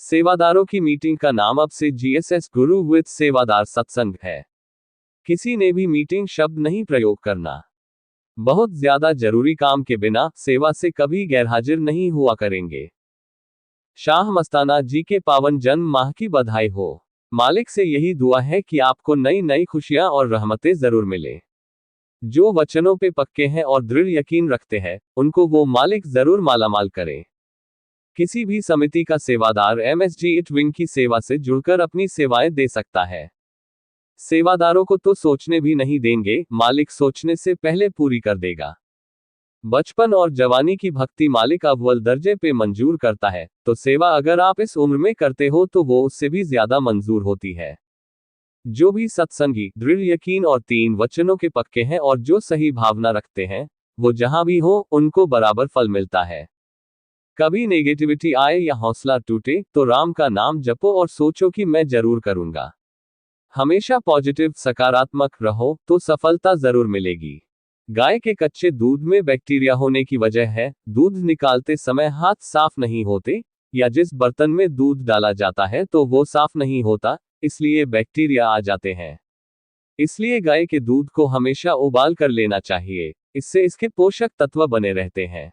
सेवादारों की मीटिंग का नाम अब से जीएसएस गुरु विद सेवादार सत्संग है। किसी ने भी मीटिंग शब्द नहीं प्रयोग करना। बहुत ज्यादा जरूरी काम के बिना सेवा से कभी गैरहाजिर नहीं हुआ करेंगे। शाह मस्ताना जी के पावन जन्म माह की बधाई हो। मालिक से यही दुआ है कि आपको नई नई खुशियां और रहमतें जरूर मिले। जो वचनों पे पक्के हैं और दृढ़ यकीन रखते हैं, उनको वो मालिक जरूर मालामाल करे। किसी भी समिति का सेवादार एमएसजी इट विंग की सेवा से जुड़कर अपनी सेवाएं दे सकता है। सेवादारों को तो सोचने भी नहीं देंगे, मालिक सोचने से पहले पूरी कर देगा। बचपन और जवानी की भक्ति मालिक अव्वल दर्जे पे मंजूर करता है, तो सेवा अगर आप इस उम्र में करते हो तो वो उससे भी ज्यादा मंजूर होती है। जो भी सत्संगी दृढ़ यकीन और 3 वचनों के पक्के हैं और जो सही भावना रखते हैं, वो जहां भी हो उनको बराबर फल मिलता है। कभी नेगेटिविटी आए या हौसला टूटे तो राम का नाम जपो और सोचो कि मैं जरूर करूंगा। हमेशा पॉजिटिव सकारात्मक रहो तो सफलता जरूर मिलेगी। गाय के कच्चे दूध में बैक्टीरिया होने की वजह है दूध निकालते समय हाथ साफ नहीं होते, या जिस बर्तन में दूध डाला जाता है तो वो साफ नहीं होता, इसलिए बैक्टीरिया आ जाते हैं। इसलिए गाय के दूध को हमेशा उबाल कर लेना चाहिए, इससे इसके पोषक तत्व बने रहते हैं।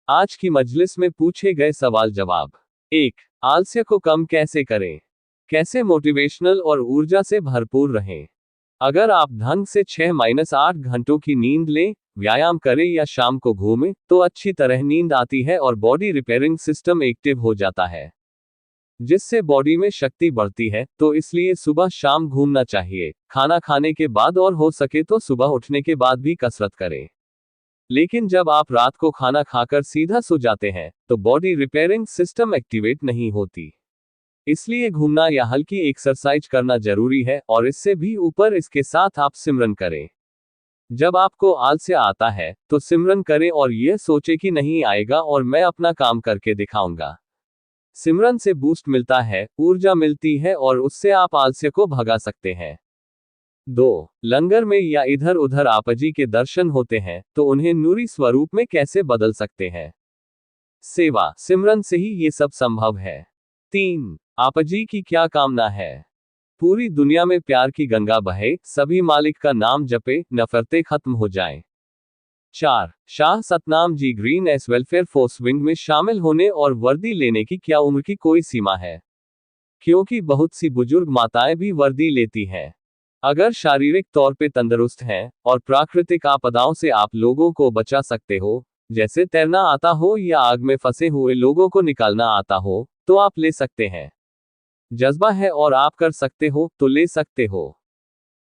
आज की मजलिस में पूछे गए सवाल जवाब। 1. आलस्य को कम कैसे करें? कैसे मोटिवेशनल और ऊर्जा से भरपूर रहें? अगर आप ढंग से 6-8 घंटों की नींद लें, व्यायाम करें या शाम को घूमें, तो अच्छी तरह नींद आती है और बॉडी रिपेयरिंग सिस्टम एक्टिव हो जाता है, जिससे बॉडी में शक्ति बढ़ती है। तो इसलिए सुबह शाम घूमना चाहिए, खाना खाने के बाद और हो सके तो सुबह उठने के बाद भी कसरत करें। लेकिन जब आप रात को खाना खाकर सीधा सो जाते हैं, तो बॉडी रिपेयरिंग सिस्टम एक्टिवेट नहीं होती। इसलिए घूमना या हल्की एक्सरसाइज करना जरूरी है, और इससे भी ऊपर इसके साथ आप सिमरन करें। जब आपको आलस्य आता है, तो सिमरन करें और यह सोचे कि नहीं आएगा और मैं अपना काम करके दिखाऊंगा। सिमरन से बूस्ट मिलता है, ऊर्जा मिलती है और उससे आप आलस्य को भगा सकते हैं। 2. लंगर में या इधर उधर आपजी के दर्शन होते हैं, तो उन्हें नूरी स्वरूप में कैसे बदल सकते हैं? सेवा सिमरन से ही ये सब संभव है। 3. आपजी की क्या कामना है? पूरी दुनिया में प्यार की गंगा बहे, सभी मालिक का नाम जपे, नफरतें खत्म हो जाएं। 4. Shah Satnam ji green S welfare force wing में शामिल होने और वर्दी लेने की क्या उम्र की कोई सीमा है? क्योंकि बहुत सी बुजुर्ग माताएं भी वर्दी लेती हैं। अगर शारीरिक तौर पे तंदुरुस्त हैं और प्राकृतिक आपदाओं से आप लोगों को बचा सकते हो, जैसे तैरना आता हो या आग में फंसे हुए लोगों को निकालना आता हो, तो आप ले सकते हैं। जज्बा है और आप कर सकते हो तो ले सकते हो।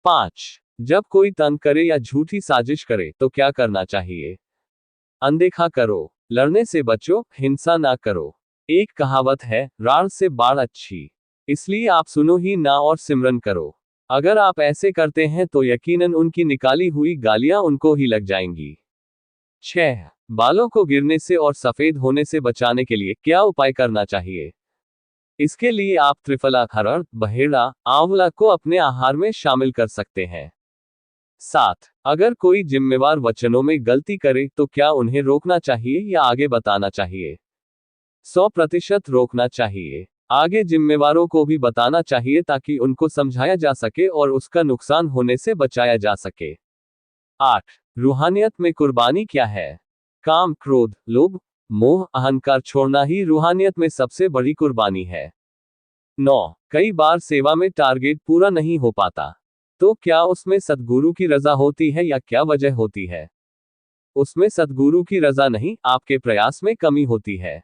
5. जब कोई तंग करे या झूठी साजिश करे तो क्या करना चाहिए? अनदेखा करो, लड़ने से बचो, हिंसा ना करो। एक कहावत है, राड़ से बाढ़ अच्छी, इसलिए आप सुनो ही ना और सिमरन करो। अगर आप ऐसे करते हैं तो यकीनन उनकी निकाली हुई गालियां उनको ही लग जाएंगी। 6. बालों को गिरने से और सफेद होने से बचाने के लिए क्या उपाय करना चाहिए? इसके लिए आप त्रिफला, हरड़, बहेड़ा, आंवला को अपने आहार में शामिल कर सकते हैं। 7. अगर कोई जिम्मेवार वचनों में गलती करे तो क्या उन्हें रोकना चाहिए या आगे बताना चाहिए? 100% रोकना चाहिए। आगे जिम्मेवारों को भी बताना चाहिए ताकि उनको समझाया जा सके और उसका नुकसान होने से बचाया जा सके। 8. रूहानियत में कुर्बानी क्या है? काम, क्रोध, लोभ, मोह, अहंकार छोड़ना ही रूहानियत में सबसे बड़ी कुर्बानी है। 9. कई बार सेवा में टारगेट पूरा नहीं हो पाता, तो क्या उसमें सद्गुरु की रजा होती है या क्या वजह होती है? उसमें सद्गुरु की रजा नहीं, आपके प्रयास में कमी होती है।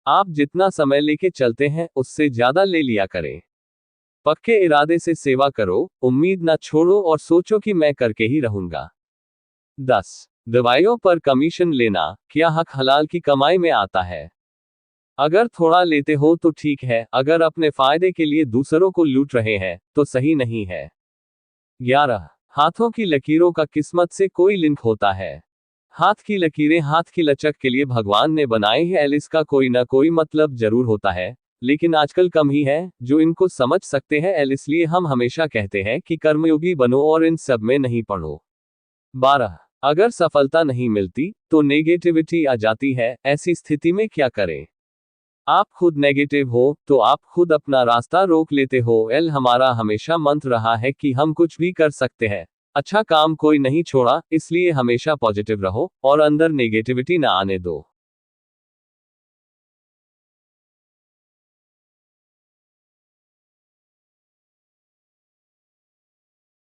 आप जितना समय लेके चलते हैं उससे ज्यादा ले लिया करें। पक्के इरादे से सेवा करो, उम्मीद ना छोड़ो और सोचो कि मैं करके ही रहूंगा। 10. दवाइयों पर कमीशन लेना क्या हक हलाल की कमाई में आता है? अगर थोड़ा लेते हो तो ठीक है, अगर अपने फायदे के लिए दूसरों को लूट रहे हैं तो सही नहीं है। 11. हाथों की लकीरों का किस्मत से कोई लिंक होता है? हाथ की लकीरें हाथ की लचक के लिए भगवान ने बनाई है, इसका कोई ना कोई मतलब जरूर होता है, लेकिन आजकल कम ही है जो इनको समझ सकते हैं, इसलिए हम हमेशा कहते हैं कि कर्मयोगी बनो और इन सब में नहीं पड़ो। 12. अगर सफलता नहीं मिलती तो नेगेटिविटी आ जाती है, ऐसी स्थिति में क्या करें? आप खुद नेगेटिव हो तो आप खुद अपना रास्ता रोक लेते हो। एल हमारा हमेशा मंत्र रहा है कि हम कुछ भी कर सकते हैं। अच्छा काम कोई नहीं छोड़ा, इसलिए हमेशा पॉजिटिव रहो और अंदर नेगेटिविटी ना आने दो।